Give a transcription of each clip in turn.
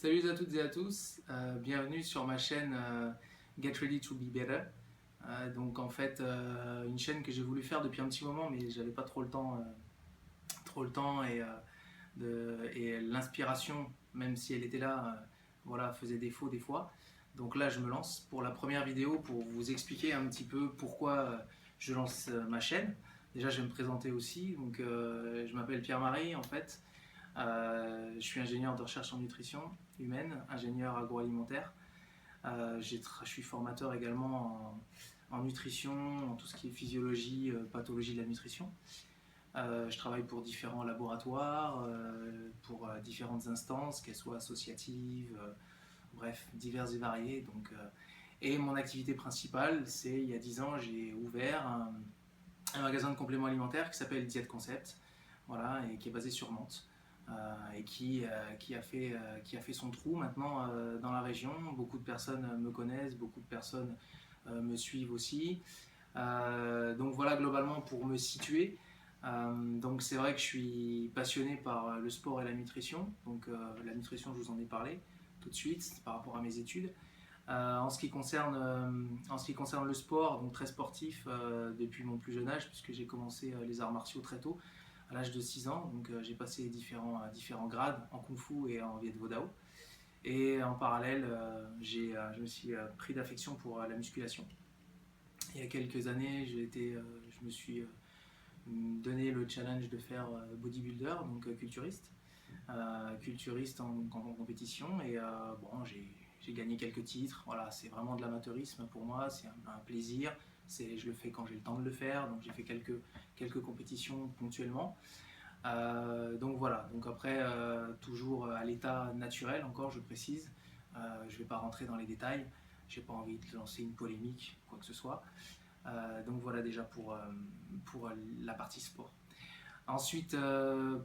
Salut à toutes et à tous, bienvenue sur ma chaîne Get Ready to Be Better. Donc en fait une chaîne que j'ai voulu faire depuis un petit moment mais j'avais pas trop le temps et l'inspiration, même si elle était là, voilà, faisait défaut des fois. Donc là je me lance pour la première vidéo pour vous expliquer un petit peu pourquoi je lance ma chaîne. Déjà je vais me présenter aussi, donc je m'appelle Pierre-Marie en fait. Je suis ingénieur de recherche en nutrition humaine, ingénieur agroalimentaire. Je suis formateur également en nutrition, en tout ce qui est physiologie, pathologie de la nutrition. Je travaille pour différents laboratoires, pour différentes instances, qu'elles soient associatives, bref, diverses et variées. Et mon activité principale, c'est il y a 10 ans, j'ai ouvert un magasin de compléments alimentaires qui s'appelle Diet Concept, voilà, et qui est basé sur Nantes. Et qui a fait son trou maintenant dans la région. Beaucoup de personnes me connaissent, beaucoup de personnes me suivent aussi. Donc voilà globalement pour me situer. Donc c'est vrai que je suis passionné par le sport et la nutrition. Donc la nutrition, je vous en ai parlé tout de suite par rapport à mes études. En ce qui concerne le sport, donc très sportif depuis mon plus jeune âge, puisque j'ai commencé les arts martiaux très tôt, à l'âge de 6 ans. Donc j'ai passé différents grades en Kung Fu et en Viet Vo Dao. Et en parallèle, je me suis pris d'affection pour la musculation. Il y a quelques années, je me suis donné le challenge de faire bodybuilder, donc culturiste en compétition. Et bon, j'ai gagné quelques titres. Voilà, c'est vraiment de l'amateurisme pour moi, c'est un plaisir. Je le fais quand j'ai le temps de le faire, donc j'ai fait quelques compétitions ponctuellement. Donc voilà, donc après, toujours à l'état naturel, encore je précise, je ne vais pas rentrer dans les détails, j'ai pas envie de lancer une polémique, quoi que ce soit. Donc voilà déjà pour la partie sport. Ensuite,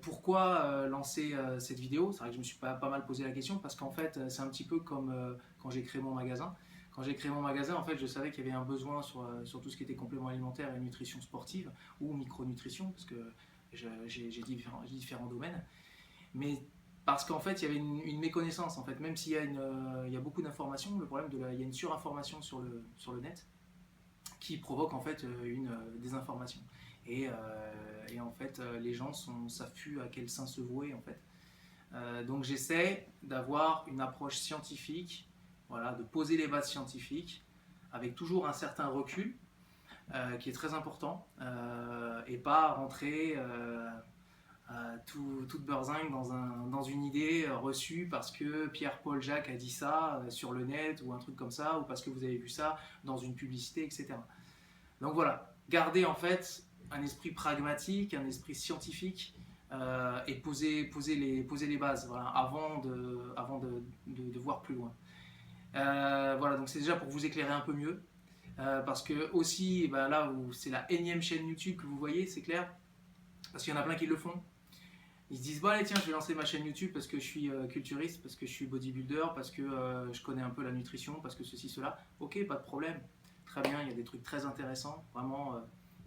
pourquoi lancer cette vidéo? C'est vrai que je me suis pas mal posé la question parce qu'en fait, c'est un petit peu comme quand j'ai créé mon magasin. Quand j'ai créé mon magasin, en fait, je savais qu'il y avait un besoin sur tout ce qui était compléments alimentaires et nutrition sportive ou micronutrition parce que j'ai différents domaines. Mais parce qu'en fait, il y avait une méconnaissance. En fait, même s'il y il y a beaucoup d'informations, le problème il y a une surinformation sur le net qui provoque en fait une désinformation. Et en fait, les gens savent plus à quel sein se vouer en fait. Donc j'essaie d'avoir une approche scientifique, voilà, de poser les bases scientifiques, avec toujours un certain recul, qui est très important, et pas rentrer toute beurzingue dans une idée reçue parce que Pierre-Paul Jacques a dit ça sur le net ou un truc comme ça, ou parce que vous avez vu ça dans une publicité, etc. Donc voilà, garder en fait un esprit pragmatique, un esprit scientifique, et poser les bases, voilà, avant de voir plus loin. Voilà, donc c'est déjà pour vous éclairer un peu mieux. Parce que aussi, bah, là où c'est la énième chaîne YouTube que vous voyez, c'est clair, parce qu'il y en a plein qui le font. Ils se disent, bon allez tiens, je vais lancer ma chaîne YouTube parce que je suis culturiste, parce que je suis bodybuilder, parce que je connais un peu la nutrition, parce que ceci, cela. Ok, pas de problème, très bien, il y a des trucs très intéressants, vraiment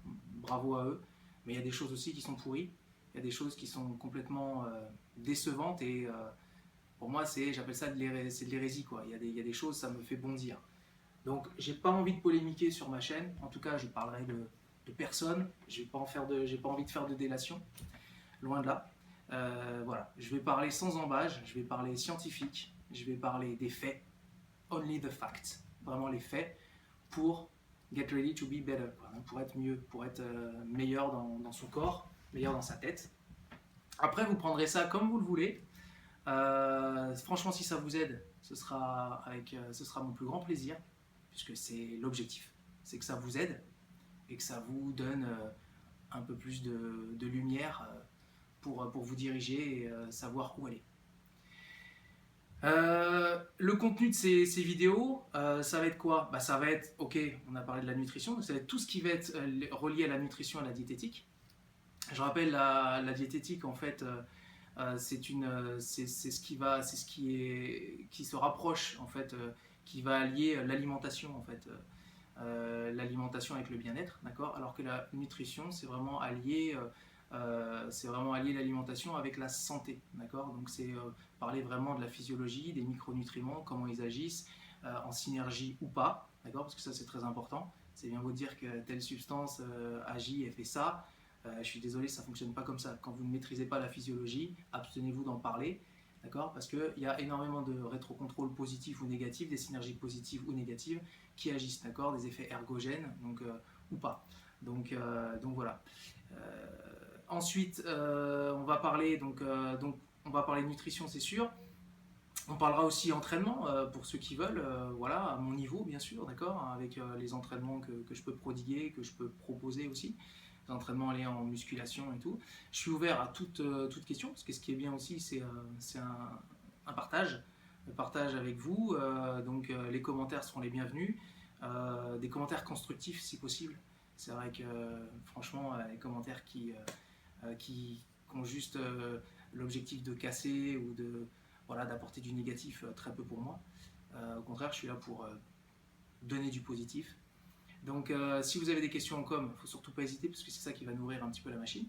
bravo à eux. Mais il y a des choses aussi qui sont pourries, il y a des choses qui sont complètement décevantes et pour moi, j'appelle ça de l'hérésie, quoi. Il y a des choses, ça me fait bondir. Donc, j'ai pas envie de polémiquer sur ma chaîne. En tout cas, je parlerai de personne. J'ai pas envie de faire de délation. Loin de là. Voilà, je vais parler sans embâge. Je vais parler scientifique. Je vais parler des faits. Only the facts. Vraiment les faits pour get ready to be better. Quoi, hein, pour être mieux, pour être meilleur dans son corps, meilleur dans sa tête. Après, vous prendrez ça comme vous le voulez. Franchement, si ça vous aide, ce sera mon plus grand plaisir, puisque c'est l'objectif. C'est que ça vous aide et que ça vous donne un peu plus de lumière pour vous diriger et savoir où aller. Le contenu de ces vidéos, ça va être quoi? Bah, ça va être, ok, on a parlé de la nutrition, donc ça va être tout ce qui va être relié à la nutrition et à la diététique. Je rappelle, la diététique, en fait, c'est ce qui se rapproche, en fait, qui va allier l'alimentation, en fait, l'alimentation avec le bien-être, d'accord? Alors que la nutrition, c'est vraiment allier c'est vraiment allier l'alimentation avec la santé, d'accord? Donc c'est parler vraiment de la physiologie, des micronutriments, comment ils agissent, en synergie ou pas, d'accord? Parce que ça c'est très important. C'est bien beau dire que telle substance agit et fait ça. Je suis désolé, ça ne fonctionne pas comme ça. Quand vous ne maîtrisez pas la physiologie, abstenez-vous d'en parler, d'accord? Parce qu'il y a énormément de rétrocontrôle positif ou négatif, des synergies positives ou négatives qui agissent, d'accord? Des effets ergogènes, donc, ou pas. Donc voilà. Ensuite, on va parler on va parler nutrition, c'est sûr. On parlera aussi entraînement pour ceux qui veulent, voilà, à mon niveau bien sûr, d'accord, avec les entraînements que je peux prodiguer, que je peux proposer aussi, les entraînements liés en musculation et tout. Je suis ouvert à toute question, parce que ce qui est bien aussi, c'est un partage, le partage avec vous, donc les commentaires seront les bienvenus, des commentaires constructifs si possible. C'est vrai que franchement, les commentaires qui ont juste l'objectif de casser ou de voilà, d'apporter du négatif, très peu pour moi. Au contraire, je suis là pour donner du positif. Donc si vous avez des questions en com, il ne faut surtout pas hésiter parce que c'est ça qui va nourrir un petit peu la machine.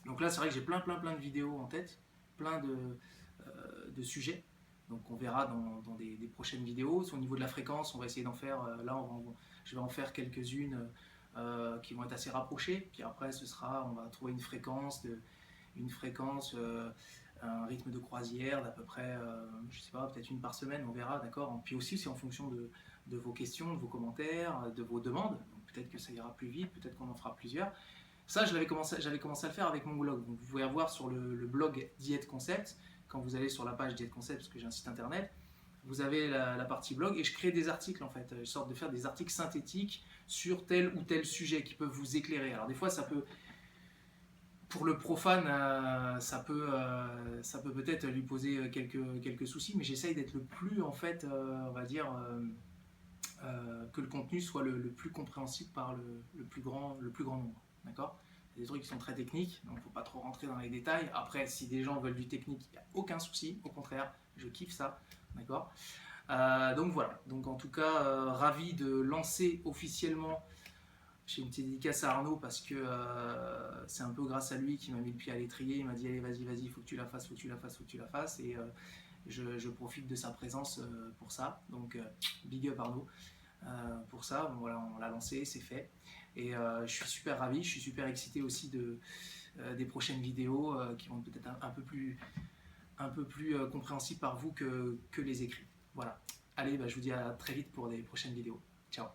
Donc là, c'est vrai que j'ai plein de vidéos en tête, plein de sujets. Donc on verra dans des prochaines vidéos. Au niveau de la fréquence, on va essayer d'en faire, je vais en faire quelques-unes qui vont être assez rapprochées. Puis après, on va trouver une fréquence un rythme de croisière d'à peu près, je sais pas, peut-être une par semaine, on verra, d'accord. Puis aussi, c'est en fonction de vos questions, de vos commentaires, de vos demandes. Donc peut-être que ça ira plus vite, peut-être qu'on en fera plusieurs. Ça, j'avais commencé à le faire avec mon blog. Donc vous pouvez avoir sur le blog Diet Concept, quand vous allez sur la page Diet Concept, parce que j'ai un site internet, vous avez la partie blog et je crée des articles en fait. Je sorte de faire des articles synthétiques sur tel ou tel sujet qui peuvent vous éclairer. Alors des fois, ça peut pour le profane, ça peut peut-être lui poser quelques soucis, mais j'essaye d'être le plus, en fait, on va dire, que le contenu soit le plus compréhensible par le plus grand nombre. D'accord? Il y a des trucs qui sont très techniques, donc il ne faut pas trop rentrer dans les détails. Après, si des gens veulent du technique, il n'y a aucun souci, au contraire, je kiffe ça. D'accord? Donc voilà, donc en tout cas, ravi de lancer officiellement. J'ai une petite dédicace à Arnaud parce que c'est un peu grâce à lui qui m'a mis le pied à l'étrier. Il m'a dit allez vas-y, il faut que tu la fasses, faut que tu la fasses, faut que tu la fasses. Et je profite de sa présence pour ça. Donc big up Arnaud pour ça. Bon, voilà, on l'a lancé, c'est fait. Et je suis super ravi, je suis super excité aussi des prochaines vidéos qui vont peut-être un peu plus compréhensibles par vous que les écrits. Voilà. Allez, je vous dis à très vite pour des prochaines vidéos. Ciao.